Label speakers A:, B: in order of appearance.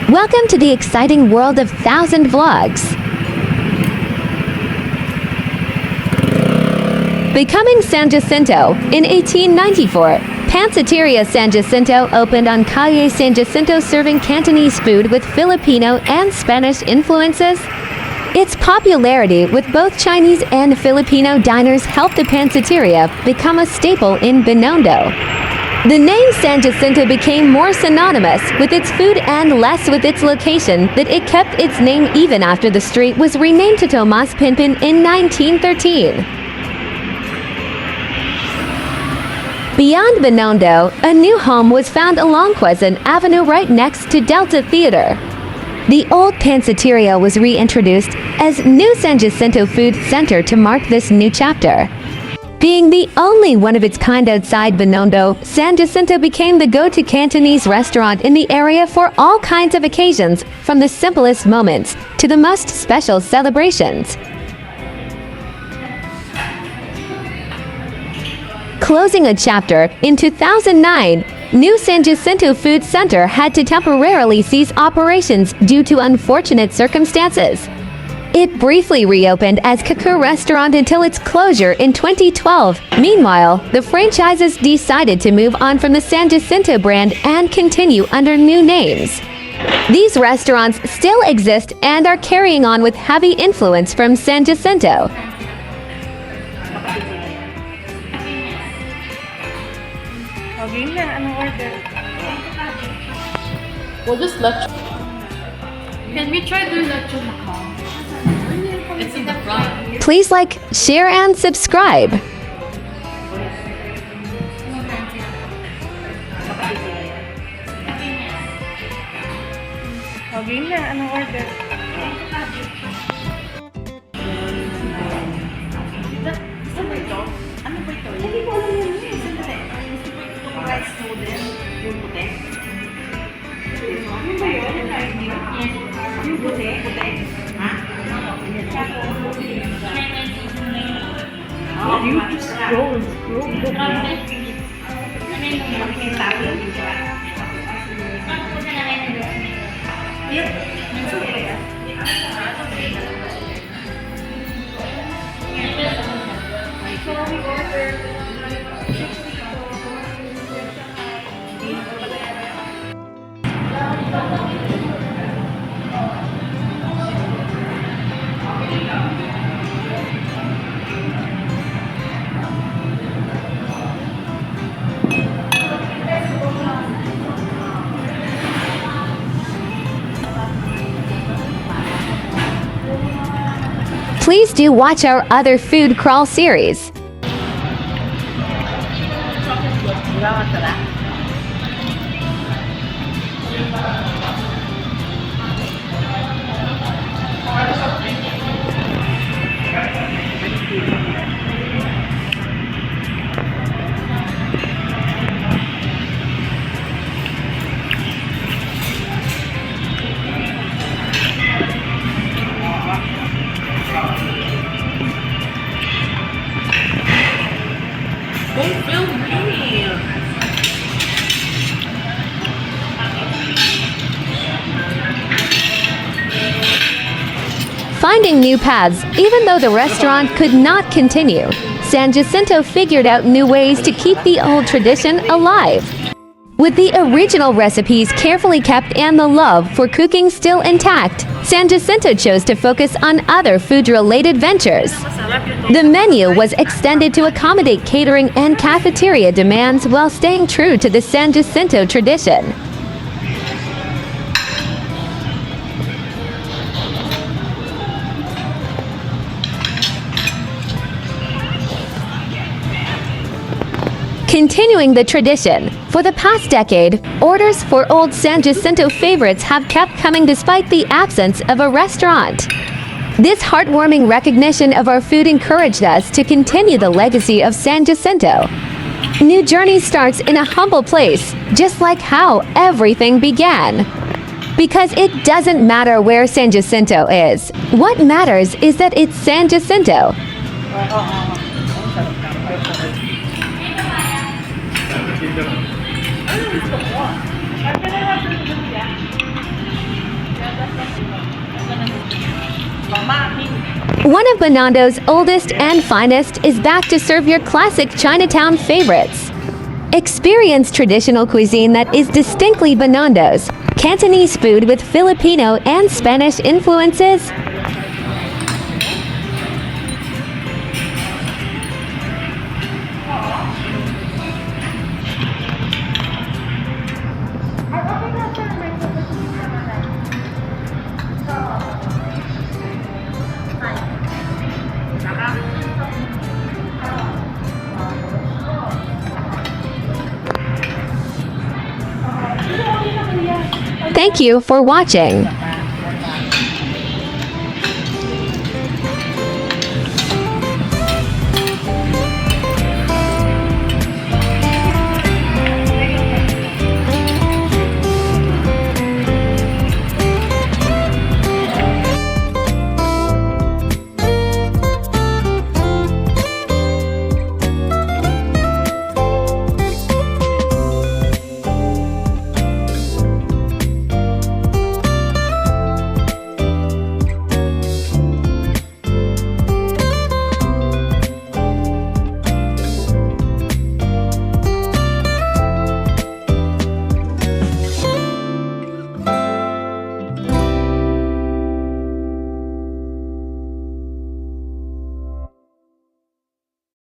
A: Welcome to the exciting world of 1,000 vlogs. Becoming San Jacinto in 1894, Panciteria San Jacinto opened on Calle San Jacinto, serving Cantonese food with Filipino and Spanish influences. Its popularity with both Chinese and Filipino diners helped the Panciteria become a staple in Binondo. The name San Jacinto became more synonymous with its food and less with its location that it kept its name even after the street was renamed to Tomas Pinpin in 1913. Beyond Binondo, a new home was found along Cuisine Avenue right next to Delta Theater. The old Panciteria was reintroduced as New San Jacinto Food Center to mark this new chapter. Being the only one of its kind outside Binondo, San Jacinto became the go-to Cantonese restaurant in the area for all kinds of occasions, from the simplest moments to the most special celebrations. Closing a chapter, in 2009, New San Jacinto Food Center had to temporarily cease operations due to unfortunate circumstances. It briefly reopened as Kaku Restaurant until its closure in 2012. Meanwhile, the franchises decided to move on from the San Jacinto brand and continue under new names. These restaurants still exist and are carrying on with heavy influence from San Jacinto.
B: We'll just let you. Can we try the leche macao? It's in the front.
A: Please like, share, and subscribe.
C: Okay na, anong order? Gusto mo ito? Ano ba ito? Hindi ko alam yun. Gusto mo ito? Rice noodle? Yung puti? Yung ba yun? Yung puti? Ha? You just scroll.
A: Please do watch our other food crawl series.
C: Don't film me!
A: Finding new paths, even though the restaurant could not continue, San Jacinto figured out new ways to keep the old tradition alive. With the original recipes carefully kept and the love for cooking still intact, San Jacinto chose to focus on other food-related ventures. The menu was extended to accommodate catering and cafeteria demands while staying true to the San Jacinto tradition. Continuing the tradition, for the past decade, orders for old San Jacinto favorites have kept coming despite the absence of a restaurant. This heartwarming recognition of our food encouraged us to continue the legacy of San Jacinto. New journey starts in a humble place, just like how everything began. Because it doesn't matter where San Jacinto is. What matters is that it's San Jacinto. One of Binondo's oldest and finest is back to serve your classic Chinatown favorites. Experience traditional cuisine that is distinctly Binondo's, Cantonese food with Filipino and Spanish influences. Thank you for watching.